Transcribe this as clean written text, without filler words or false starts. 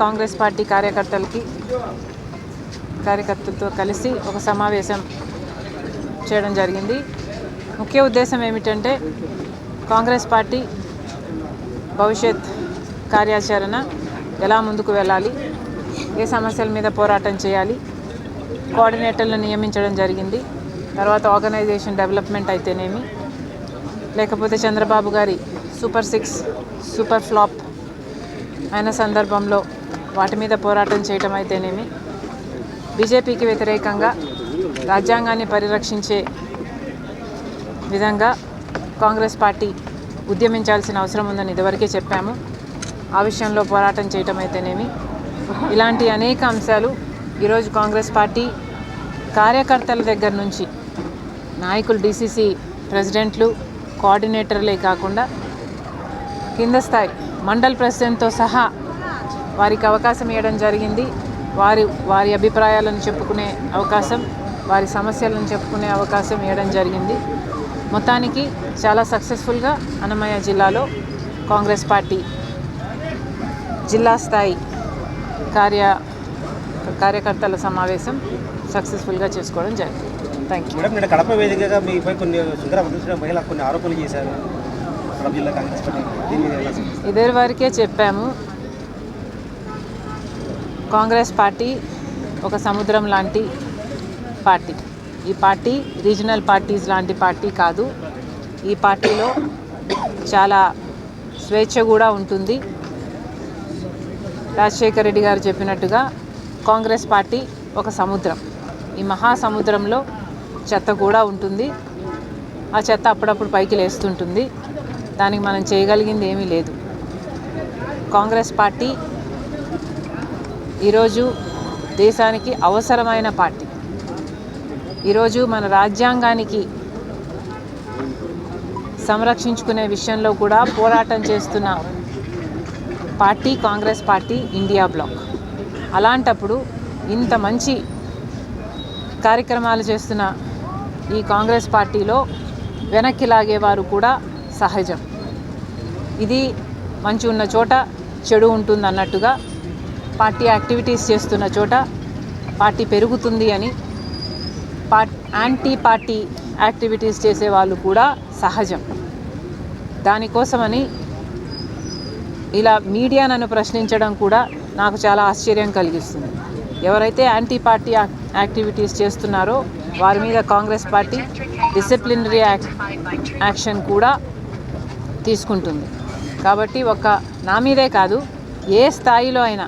Congress party కార్యకర్తలతో కలిసి ఒక సమావేశం చేయడం జరిగింది. ముఖ్య ఉద్దేశం ఏమిటంటే కాంగ్రెస్ పార్టీ భవిష్యత్ కార్యాచరణ ఎలా ముందుకు వెళ్ళాలి, ఏ సమస్యల మీద పోరాటం చేయాలి, కోఆర్డినేటర్లను నియమించడం జరిగింది. తర్వాత ఆర్గనైజేషన్ డెవలప్మెంట్ అయితేనేమి, లేకపోతే చంద్రబాబు గారి సూపర్ ఫ్లాప్ అయిన సందర్భంలో వాటి మీద పోరాటం చేయటం అయితేనేమి, బీజేపీకి వ్యతిరేకంగా రాజ్యాంగాన్ని పరిరక్షించే విధంగా కాంగ్రెస్ పార్టీ ఉద్యమించాల్సిన అవసరం ఉందని ఇదివరకే చెప్పాము. ఆ విషయంలో పోరాటం చేయటం అయితేనేమి, ఇలాంటి అనేక అంశాలు ఈరోజు కాంగ్రెస్ పార్టీ కార్యకర్తల దగ్గర నుంచి నాయకులు, డీసీసీ ప్రెసిడెంట్లు, కోఆర్డినేటర్లే కాకుండా కింద స్థాయి మండల్ ప్రెసిడెంట్తో సహా వారికి అవకాశం ఇవ్వడం జరిగింది. వారి అభిప్రాయాలను చెప్పుకునే అవకాశం, వారి సమస్యలను చెప్పుకునే అవకాశం ఇవ్వడం జరిగింది. మొత్తానికి చాలా సక్సెస్ఫుల్గా అన్నమయ్య జిల్లాలో కాంగ్రెస్ పార్టీ జిల్లా స్థాయి కార్యకర్తల సమావేశం సక్సెస్ఫుల్గా చేసుకోవడం జరిగింది. Thank you. మేడం, నేను కడప వేదికగా మీపై కొన్ని మహిళ కొన్ని ఆరోపణలు చేశారు. జిల్లా కాంగ్రెస్ పార్టీ ఇద్దరి వరకే చెప్పాము. కాంగ్రెస్ పార్టీ ఒక సముద్రం లాంటి పార్టీ. ఈ పార్టీ రీజనల్ పార్టీస్ లాంటి పార్టీ కాదు. ఈ పార్టీలో చాలా స్వేచ్ఛ కూడా ఉంటుంది. రాజశేఖర్ రెడ్డి గారు చెప్పినట్టుగా కాంగ్రెస్ పార్టీ ఒక సముద్రం. ఈ మహాసముద్రంలో చెత్త కూడా ఉంటుంది. ఆ చెత్త అప్పుడప్పుడు పైకి లేస్తుంటుంది. దానికి మనం చేయగలిగింది ఏమీ లేదు. కాంగ్రెస్ పార్టీ ఈరోజు దేశానికి అవసరమైన పార్టీ. ఈరోజు మన రాజ్యాంగానికి సంరక్షించుకునే విషయంలో కూడా పోరాటం చేస్తున్న party Congress party, India bloc. అలాంటప్పుడు ఇంత మంచి కార్యక్రమాలు చేస్తున్న ఈ కాంగ్రెస్ పార్టీలో వెనక్కి లాగేవారు కూడా సహజం. ఇది మంచి ఉన్న చోట చెడు ఉంటుంది అన్నట్టుగా పార్టీ యాక్టివిటీస్ చేస్తున్న చోట పార్టీ పెరుగుతుంది అని యాంటీ పార్టీ యాక్టివిటీస్ చేసేవాళ్ళు కూడా సహజం. దానికోసమని ఇలా మీడియా నన్ను ప్రశ్నించడం కూడా నాకు చాలా ఆశ్చర్యం కలిగిస్తుంది. ఎవరైతే యాంటీ పార్టీ యాక్టివిటీస్ చేస్తున్నారో వారి మీద కాంగ్రెస్ పార్టీ డిసిప్లినరీ యాక్షన్ కూడా తీసుకుంటుంది. కాబట్టి నా మీదే కాదు, ఏ స్థాయిలో అయినా